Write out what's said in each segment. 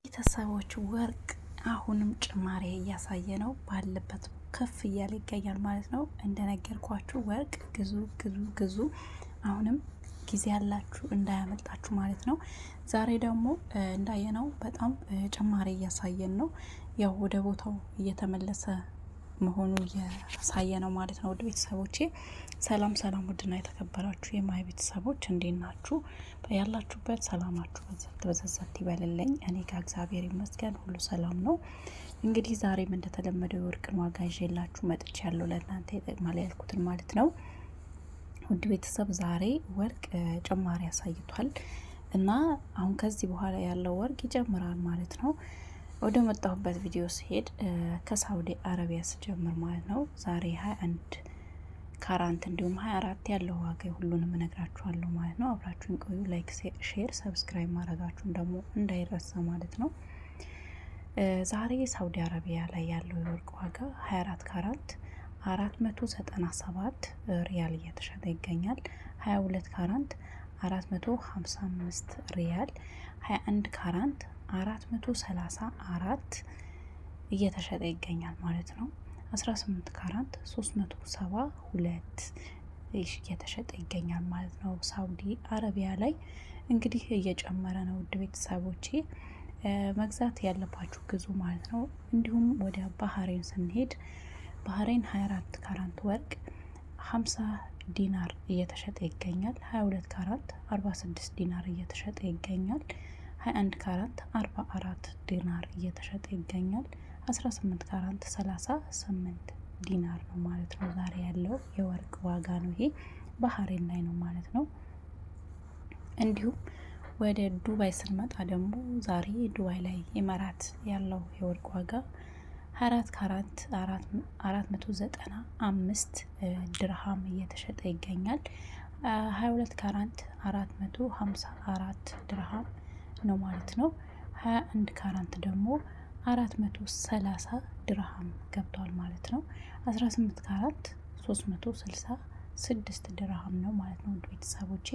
ቤተሰቦች ወርቅ አሁንም ጭማሪ እያሳየ ነው። ባለበት ከፍ እያለ ይገኛል ማለት ነው። እንደነገርኳችሁ ወርቅ ግዙ ግዙ ግዙ። አሁንም ጊዜ ያላችሁ እንዳያመልጣችሁ ማለት ነው። ዛሬ ደግሞ እንዳየነው በጣም ጭማሪ እያሳየን ነው። ያው ወደ ቦታው እየተመለሰ መሆኑ እያሳየ ነው ማለት ነው። ውድ ቤተሰቦቼ ሰላም ሰላም፣ ውድና የተከበራችሁ የማይ ቤተሰቦች እንዴት ናችሁ? ያላችሁበት ሰላማችሁ በዘዘት ይበልልኝ። እኔ ጋር እግዚአብሔር ይመስገን ሁሉ ሰላም ነው። እንግዲህ ዛሬም እንደተለመደው የወርቅን ዋጋ ይዤላችሁ መጥቻለሁ። ለእናንተ ይጠቅማል ያልኩትን ማለት ነው። ውድ ቤተሰብ ዛሬ ወርቅ ጭማሪ አሳይቷል እና አሁን ከዚህ በኋላ ያለው ወርቅ ይጨምራል ማለት ነው። ወደ መጣሁበት ቪዲዮ ሲሄድ ከሳውዲ አረቢያ ስጀምር ማለት ነው። ዛሬ 21 ካራንት እንዲሁም 24 ያለው ዋጋ ሁሉንም እነግራችኋለሁ ማለት ነው። አብራችሁን ቆዩ። ላይክ፣ ሼር፣ ሰብስክራይብ ማድረጋችሁን ደግሞ እንዳይረሳ ማለት ነው። ዛሬ ሳውዲ አረቢያ ላይ ያለው የወርቅ ዋጋ 24 ካራንት 497 ሪያል እየተሸጠ ይገኛል። 22 ካራንት 455 ሪያል፣ 21 ካራንት 434 እየተሸጠ ይገኛል ማለት ነው። 18 ካራንት 372 እየተሸጠ ይገኛል ማለት ነው። ሳውዲ አረቢያ ላይ እንግዲህ እየጨመረ ነው። ውድ ቤተሰቦቼ መግዛት ያለባችሁ ግዙ ማለት ነው። እንዲሁም ወደ ባህሬን ስንሄድ ባህሬን 24 ካራንት ወርቅ 50 ዲናር እየተሸጠ ይገኛል። 22 ካራንት 46 ዲናር እየተሸጠ ይገኛል። 21 ካራንት 44 ዲናር እየተሸጠ ይገኛል። 18 ካራንት 38 ዲናር ነው ማለት ነው። ዛሬ ያለው የወርቅ ዋጋ ነው። ይሄ ባህሬን ላይ ነው ማለት ነው። እንዲሁም ወደ ዱባይ ስንመጣ ደግሞ ዛሬ ዱባይ ላይ ኢማራት ያለው የወርቅ ዋጋ 24 ካራንት 495 ድርሃም እየተሸጠ ይገኛል። 22 ካራንት 454 ድርሃም ነው ማለት ነው። 21 ካራንት ደግሞ 430 ድርሃም ገብቷል ማለት ነው። 18 ካራንት 366 ድርሃም ነው ማለት ነው። ውድ ቤተሰቦቼ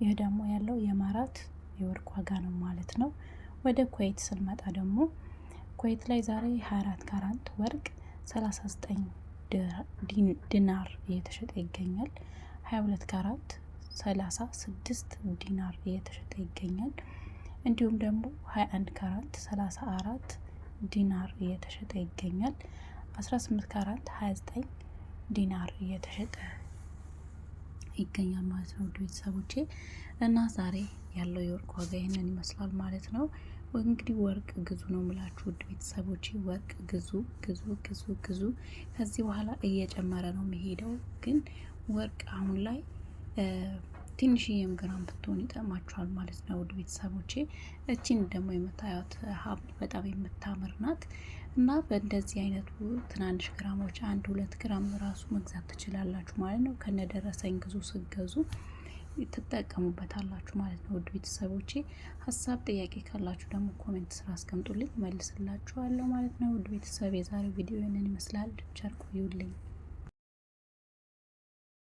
ይህ ደግሞ ያለው የኢማራት የወርቅ ዋጋ ነው ማለት ነው። ወደ ኩዌት ስንመጣ ደግሞ ኩዌት ላይ ዛሬ 24 ካራንት ወርቅ 39 ዲናር እየተሸጠ ይገኛል። 22 ካራንት 36 ዲናር እየተሸጠ ይገኛል። እንዲሁም ደግሞ 21 ካራንት 34 ዲናር እየተሸጠ ይገኛል። 18 ካራንት 29 ዲናር እየተሸጠ ይገኛል ማለት ነው። ውድ ቤተሰቦቼ እና ዛሬ ያለው የወርቅ ዋጋ ይህንን ይመስላል ማለት ነው። እንግዲህ ወርቅ ግዙ ነው የምላችሁ ውድ ቤተሰቦቼ። ወርቅ ግዙ ግዙ ግዙ ግዙ። ከዚህ በኋላ እየጨመረ ነው የሚሄደው። ግን ወርቅ አሁን ላይ ትንሽዬም ግራም ብትሆን ይጠማችኋል ማለት ነው። ውድ ቤተሰቦቼ እቺን ደግሞ የምታዩት ሀብል በጣም የምታምር ናት እና በእንደዚህ አይነቱ ትናንሽ ግራሞች 1-2 ግራም ራሱ መግዛት ትችላላችሁ ማለት ነው። ከነደረሰኝ ግዙ፣ ስገዙ ትጠቀሙበታላችሁ ማለት ነው። ውድ ቤተሰቦቼ ሀሳብ ጥያቄ ካላችሁ ደግሞ ኮሜንት ስራ አስቀምጡልኝ፣ መልስላችኋለሁ ማለት ነው። ውድ ቤተሰብ የዛሬው ቪዲዮ ይህንን ይመስላል። ቸር ቆዩልኝ።